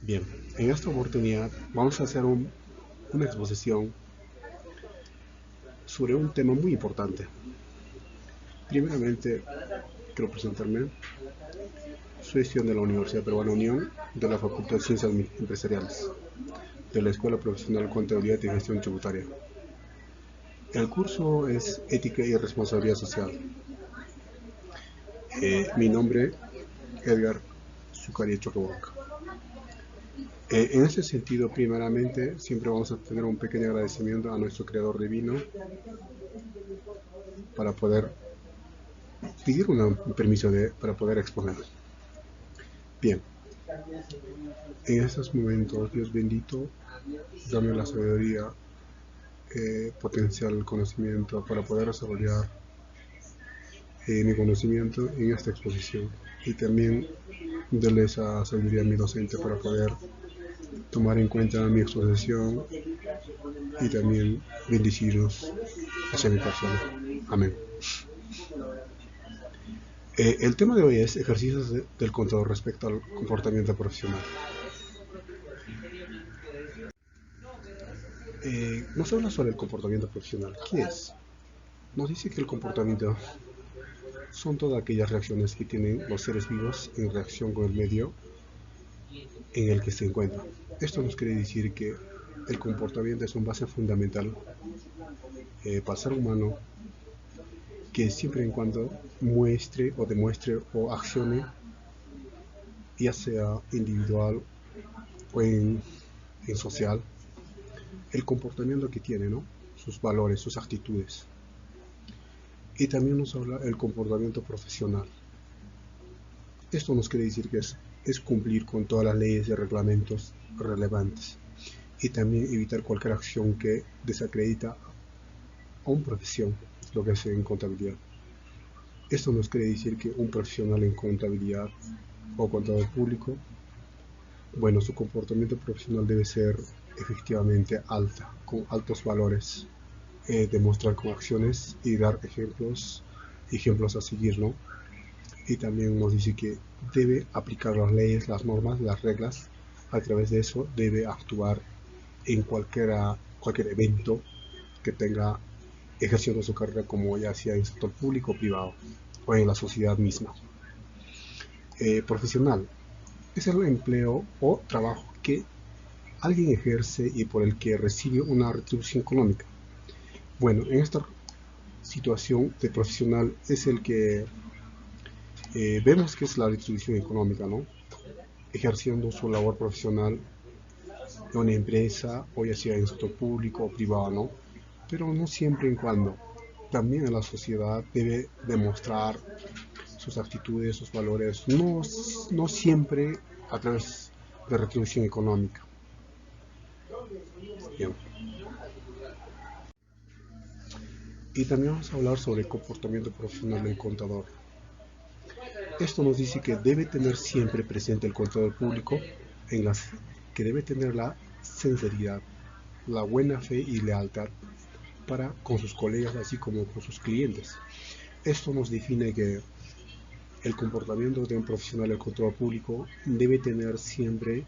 Bien, en esta oportunidad vamos a hacer una exposición sobre un tema muy importante. Primeramente, quiero presentarme. Soy estudiante de la Universidad Peruana Unión de la Facultad de Ciencias Empresariales, de la Escuela Profesional de Contabilidad y Gestión Tributaria. El curso es Ética y Responsabilidad Social. Mi nombre, Edgar Zucari Chocoboc. En ese sentido, primeramente, siempre vamos a tener un pequeño agradecimiento a nuestro creador divino para poder pedir un permiso para poder exponer. Bien, en estos momentos, Dios bendito, dame la sabiduría, potencial conocimiento para poder desarrollar mi conocimiento en esta exposición y también darle esa sabiduría a mi docente para poder tomar en cuenta mi exposición y también bendecirnos hacia mi persona. Amén. El tema de hoy es ejercicios del contador respecto al comportamiento profesional. Nos habla sobre el comportamiento profesional. ¿Qué es? Nos dice que el comportamiento son todas aquellas reacciones que tienen los seres vivos en reacción con el medio en el que se encuentran. Esto nos quiere decir que el comportamiento es un base fundamental para el ser humano, que siempre en cuando muestre o demuestre o accione, ya sea individual o en social, el comportamiento que tiene, ¿no? Sus valores, sus actitudes. Y también nos habla el comportamiento profesional. Esto nos quiere decir que es cumplir con todas las leyes y reglamentos relevantes y también evitar cualquier acción que desacredita a una profesión, lo que hace en contabilidad. Esto nos quiere decir que un profesional en contabilidad o contador público, bueno, su comportamiento profesional debe ser efectivamente alta, con altos valores, demostrar con acciones y dar ejemplos a seguir, ¿no? Y también nos dice que debe aplicar las leyes, las normas, las reglas. A través de eso debe actuar en cualquier evento que tenga ejerciendo su carrera, como ya sea en el sector público o privado o en la sociedad misma. Profesional es el empleo o trabajo que alguien ejerce y por el que recibe una retribución económica. Bueno, en esta situación de profesional es el que vemos que es la retribución económica, ¿no? Ejerciendo su labor profesional en una empresa o ya sea en el sector público o privado, ¿no? Pero no siempre en cuando. También en la sociedad debe demostrar sus actitudes, sus valores, no siempre a través de retribución económica. Bien. Y también vamos a hablar sobre el comportamiento profesional del contador. Esto nos dice que debe tener siempre presente el contador público que debe tener la sinceridad, la buena fe y lealtad para con sus colegas así como con sus clientes. Esto nos define que el comportamiento de un profesional del contador público debe tener siempre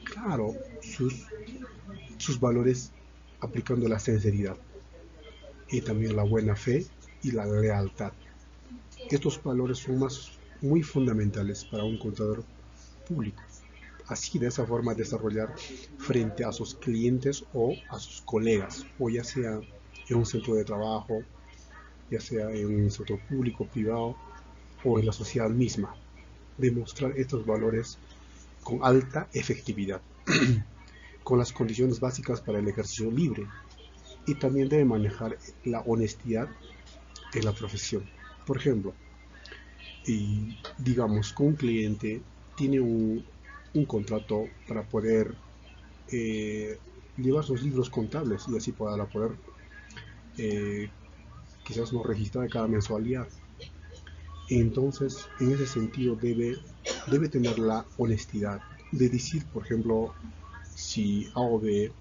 claro sus valores, aplicando la sinceridad y también la buena fe y la lealtad. Estos valores son muy fundamentales para un contador público. Así, de esa forma, desarrollar frente a sus clientes o a sus colegas, o ya sea en un centro de trabajo, ya sea en un sector público, privado o en la sociedad misma. Demostrar estos valores con alta efectividad, con las condiciones básicas para el ejercicio libre, y también debe manejar la honestidad en la profesión. Por ejemplo, digamos que un cliente tiene un contrato para poder eh, llevar sus libros contables y así para poder eh, quizás no registrar cada mensualidad. Entonces, en ese sentido debe tener la honestidad de decir, por ejemplo, si A o B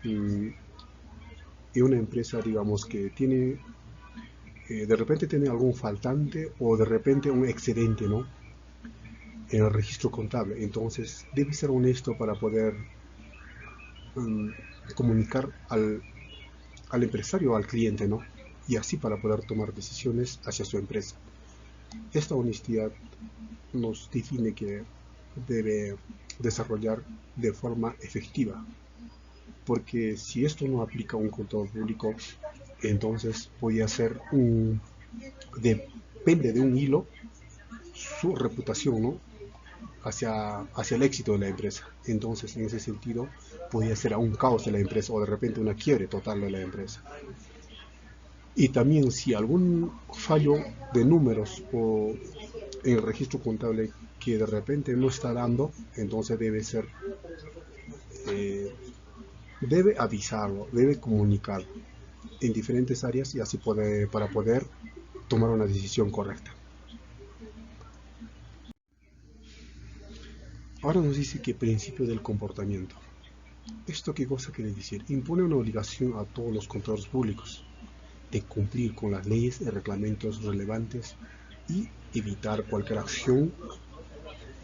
y una empresa, digamos, que tiene de repente tiene algún faltante o de repente un excedente, ¿no? en el registro contable. Entonces debe ser honesto para poder comunicar al empresario o al cliente, ¿no? Y así para poder tomar decisiones hacia su empresa. Esta honestidad nos define que debe desarrollar de forma efectiva, porque si esto no aplica a un contador público, entonces podría ser depende de un hilo su reputación, ¿no? hacia el éxito de la empresa. Entonces, en ese sentido, podría ser a un caos de la empresa o de repente una quiebre total de la empresa. Y también si algún fallo de números o en el registro contable que de repente no está dando, entonces debe avisarlo, debe comunicarlo en diferentes áreas y así para poder tomar una decisión correcta. Ahora nos dice que principio del comportamiento. ¿Esto qué cosa quiere decir? Impone una obligación a todos los contadores públicos de cumplir con las leyes y reglamentos relevantes y evitar cualquier acción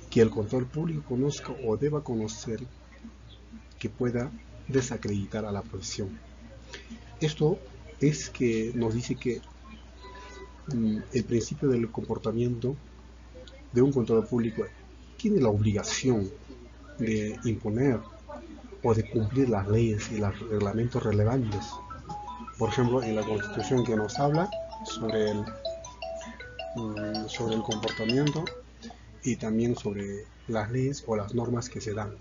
que el contador público conozca o deba conocer que pueda desacreditar a la profesión. Esto es que nos dice que el principio del comportamiento de un contador público tiene la obligación de imponer o de cumplir las leyes y los reglamentos relevantes. Por ejemplo, en la Constitución que nos habla sobre el comportamiento y también sobre las leyes o las normas que se dan.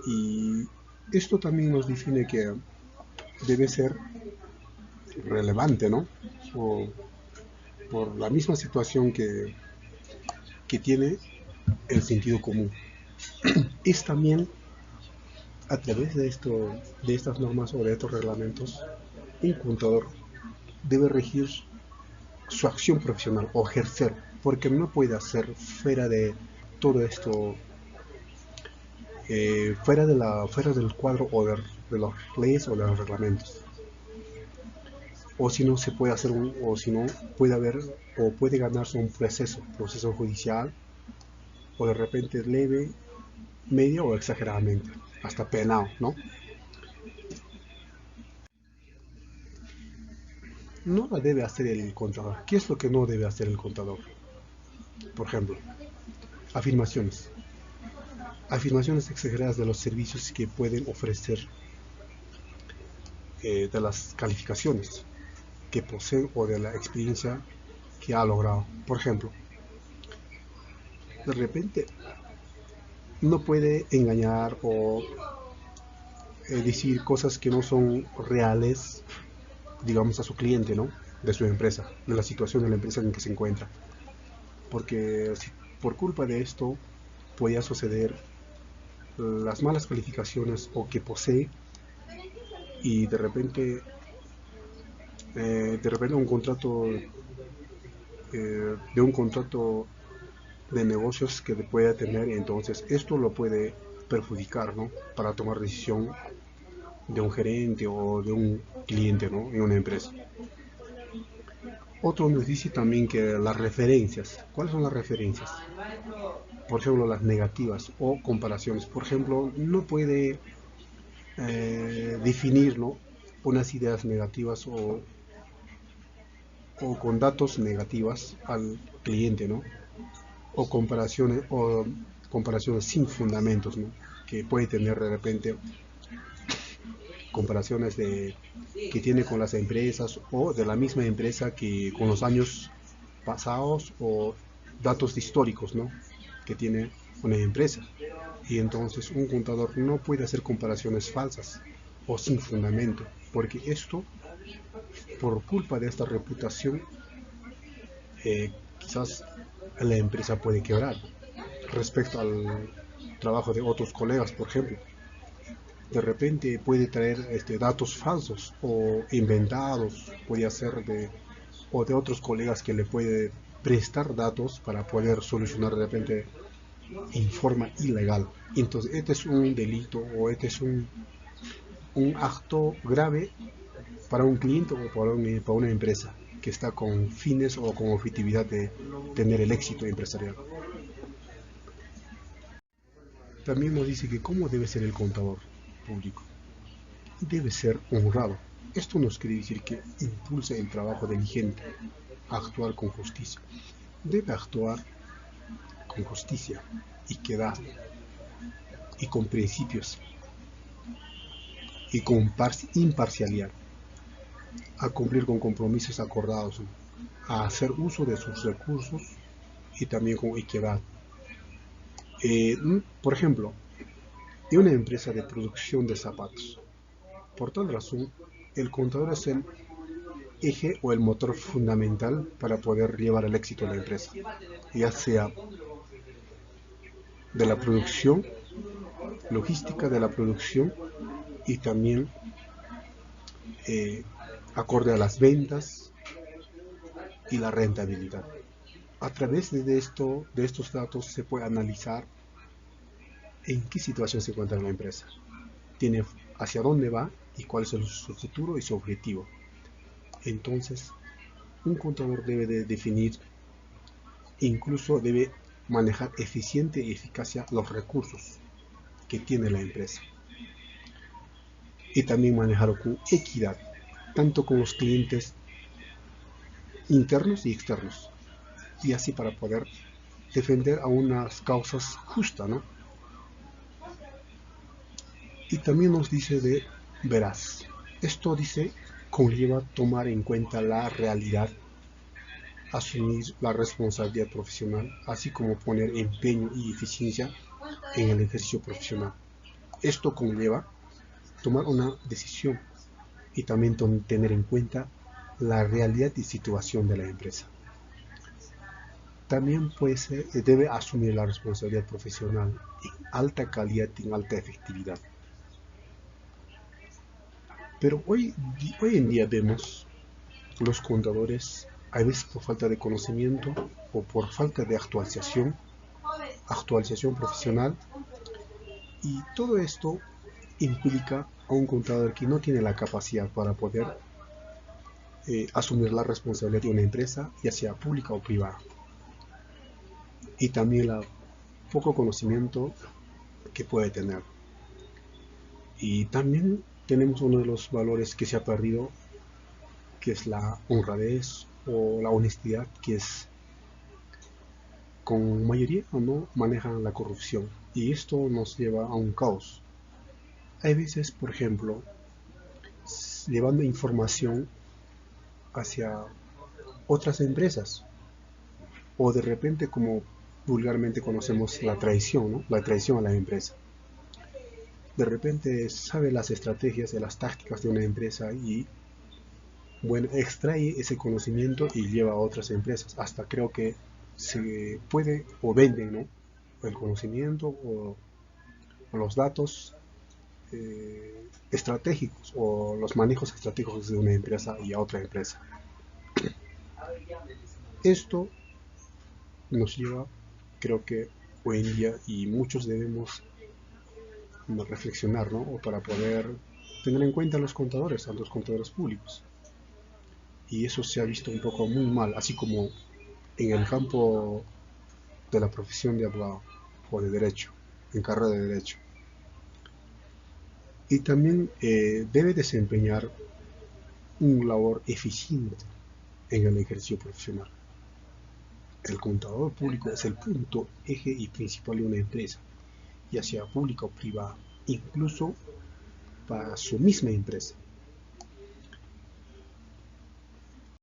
Y esto también nos define que debe ser relevante, ¿no? Por la misma situación que tiene el sentido común. Es también a través de estas normas o de estos reglamentos, un contador debe regir su acción profesional o ejercer, porque no puede hacer fuera de todo esto, fuera del cuadro o de las leyes o de los reglamentos. O si no se puede hacer o si no puede haber o puede ganarse un proceso judicial, o de repente leve, medio o exageradamente, hasta penado, ¿no? No la debe hacer el contador. ¿Qué es lo que no debe hacer el contador? Por ejemplo, afirmaciones. Afirmaciones exageradas de los servicios que pueden ofrecer, de las calificaciones que poseen o de la experiencia que ha logrado. Por ejemplo, de repente no puede engañar o decir cosas que no son reales, digamos, a su cliente, ¿no? De su empresa, de la situación de la empresa en que se encuentra. Porque por culpa de esto podía suceder las malas calificaciones o que posee y de repente un contrato de un contrato de negocios que pueda tener, entonces esto lo puede perjudicar, ¿no? Para tomar decisión de un gerente o de un cliente, ¿no? En una empresa. Otro nos dice también que las referencias. ¿Cuáles son las referencias? Por ejemplo, las negativas o comparaciones. Por ejemplo, no puede definir, ¿no? Unas ideas negativas o con datos negativas al cliente, ¿no? O comparaciones sin fundamentos, ¿no? Que puede tener de repente comparaciones que tiene con las empresas o de la misma empresa que con los años pasados o datos históricos, ¿no? Que tiene una empresa. Y entonces un contador no puede hacer comparaciones falsas o sin fundamento, porque esto, por culpa de esta reputación, quizás la empresa puede quebrar. Respecto al trabajo de otros colegas, por ejemplo, de repente puede traer datos falsos o inventados, puede ser o de otros colegas que le puede prestar datos para poder solucionar de repente en forma ilegal. Entonces este es un delito o este es un acto grave para un cliente o para una empresa que está con fines o con objetividad de tener el éxito empresarial. También nos dice que cómo debe ser el contador público. Debe ser honrado. Esto nos quiere decir que impulsa el trabajo diligente, actuar con justicia. Debe actuar con justicia, equidad y con principios y con imparcialidad, a cumplir con compromisos acordados, a hacer uso de sus recursos y también con equidad. Por ejemplo, en una empresa de producción de zapatos, por tal razón, el contador es el eje o el motor fundamental para poder llevar al éxito a la empresa, ya sea de la producción, logística de la producción y también acorde a las ventas y la rentabilidad. A través de estos datos se puede analizar en qué situación se encuentra la empresa, tiene hacia dónde va y cuál es su futuro y su objetivo. Entonces, un contador debe de definir, incluso debe manejar eficiente y eficacia los recursos que tiene la empresa y también manejar con equidad, tanto con los clientes internos y externos, y así para poder defender a unas causas justas, ¿no? Y también nos dice de veraz. Esto dice conlleva tomar en cuenta la realidad, asumir la responsabilidad profesional, así como poner empeño y eficiencia en el ejercicio profesional. Esto conlleva tomar una decisión y también tener en cuenta la realidad y situación de la empresa. También debe asumir la responsabilidad profesional en alta calidad y en alta efectividad. Pero hoy en día vemos los contadores, a veces por falta de conocimiento o por falta de actualización profesional, y todo esto implica a un contador que no tiene la capacidad para poder asumir la responsabilidad de una empresa, ya sea pública o privada, y también el poco conocimiento que puede tener. Y también tenemos uno de los valores que se ha perdido, que es la honradez o la honestidad, que es con mayoría o no manejan la corrupción, y esto nos lleva a un caos. Hay veces, por ejemplo, llevando información hacia otras empresas, o de repente, como vulgarmente conocemos, la traición, ¿no? La traición a la empresa. De repente sabe las estrategias de las tácticas de una empresa y bueno, extrae ese conocimiento y lleva a otras empresas. Hasta creo que se puede o venden, ¿no? El conocimiento o los datos estratégicos o los manejos estratégicos de una empresa y a otra empresa. Esto nos lleva, creo que hoy en día, y muchos debemos reflexionar, ¿no? O para poder tener en cuenta a los contadores públicos. Y eso se ha visto un poco muy mal, así como en el campo de la profesión de abogado o de derecho, en carrera de derecho. Y también debe desempeñar una labor eficiente en el ejercicio profesional. El contador público es el punto, eje y principal de una empresa, ya sea pública o privada, incluso para su misma empresa.